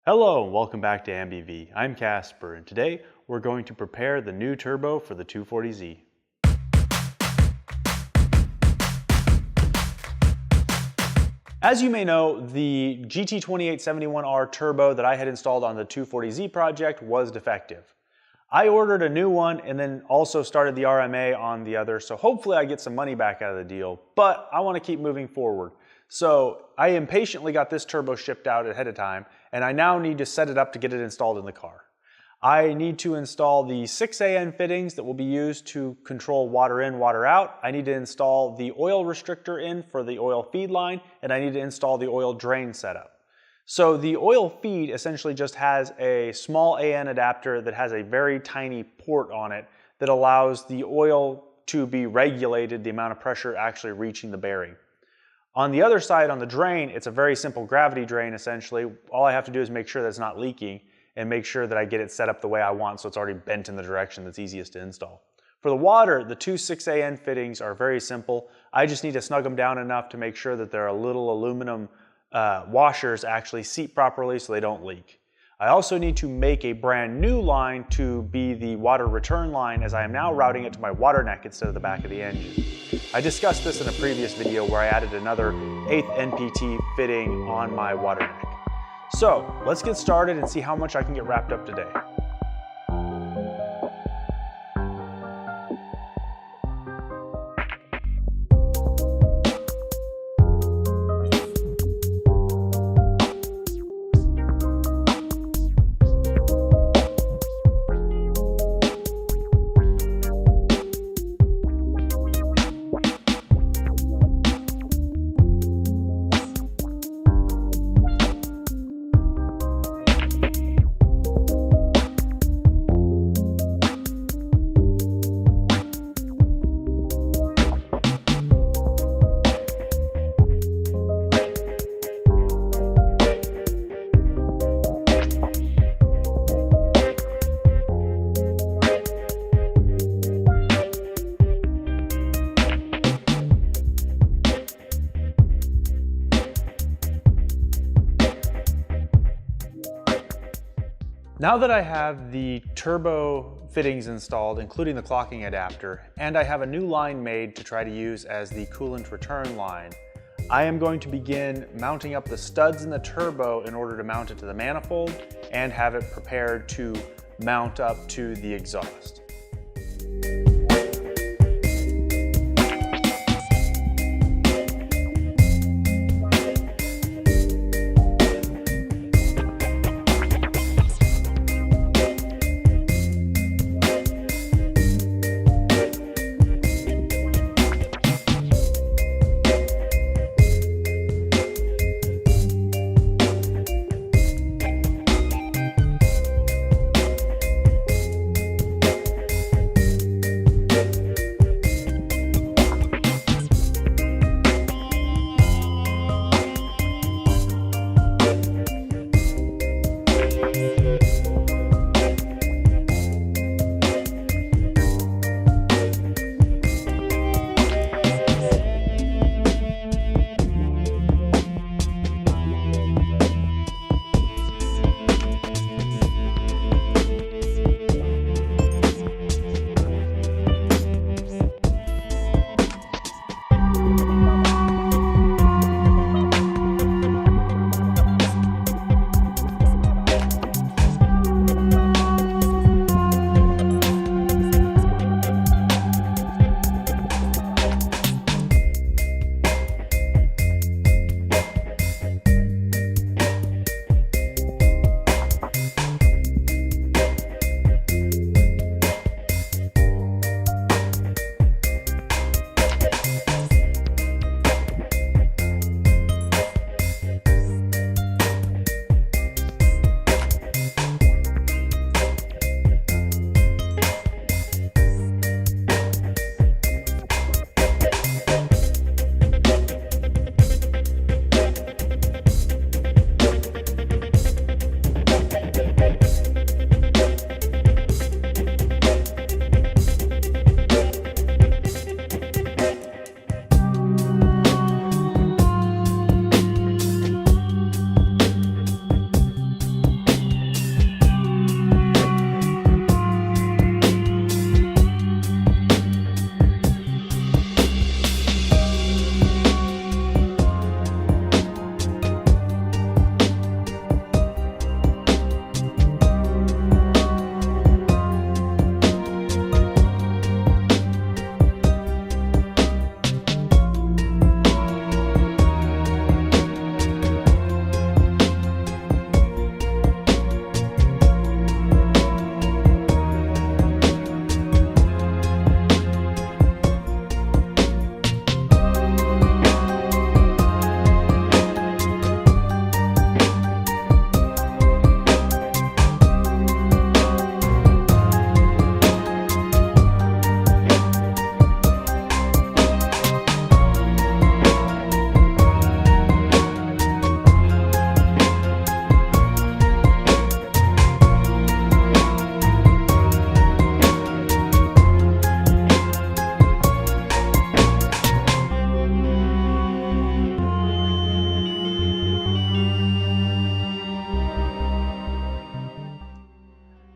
Hello and welcome back to AmbiV. I'm Casper and today we're going to prepare the new turbo for the 240Z. As you may know, the GT2871R turbo that I had installed on the 240Z project was defective. I ordered a new one and then also started the RMA on the other, so hopefully I get some money back out of the deal, but I want to keep moving forward. So I impatiently got this turbo shipped out ahead of time, and I now need to set it up to get it installed in the car. I need to install the 6AN fittings that will be used to control water in, water out. I need to install the oil restrictor in for the oil feed line, and I need to install the oil drain setup. So the oil feed essentially just has a small AN adapter that has a very tiny port on it that allows the oil to be regulated, the amount of pressure actually reaching the bearing. On the other side, on the drain, it's a very simple gravity drain essentially. All I have to do is make sure that it's not leaking and make sure that I get it set up the way I want so it's already bent in the direction that's easiest to install. For the water, the two 6AN fittings are very simple. I just need to snug them down enough to make sure that their little aluminum washers actually seat properly so they don't leak. I also need to make a brand new line to be the water return line, as I am now routing it to my water neck instead of the back of the engine. I discussed this in a previous video where I added another 8th NPT fitting on my water neck. So let's get started and see how much I can get wrapped up today. Now that I have the turbo fittings installed, including the clocking adapter, and I have a new line made to try to use as the coolant return line, I am going to begin mounting up the studs in the turbo in order to mount it to the manifold and have it prepared to mount up to the exhaust.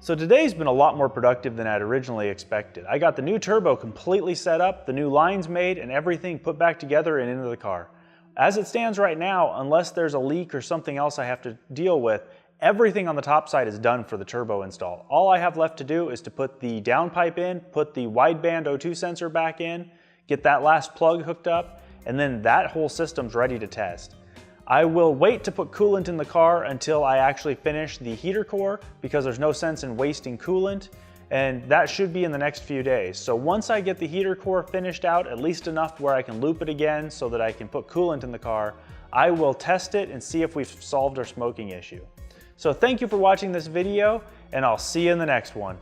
So today's been a lot more productive than I'd originally expected. I got the new turbo completely set up, the new lines made, and everything put back together and into the car. As it stands right now, unless there's a leak or something else I have to deal with, everything on the top side is done for the turbo install. All I have left to do is to put the downpipe in, put the wideband O2 sensor back in, get that last plug hooked up, and then that whole system's ready to test. I will wait to put coolant in the car until I actually finish the heater core because there's no sense in wasting coolant, and that should be in the next few days. So once I get the heater core finished out, at least enough where I can loop it again so that I can put coolant in the car, I will test it and see if we've solved our smoking issue. So thank you for watching this video, and I'll see you in the next one.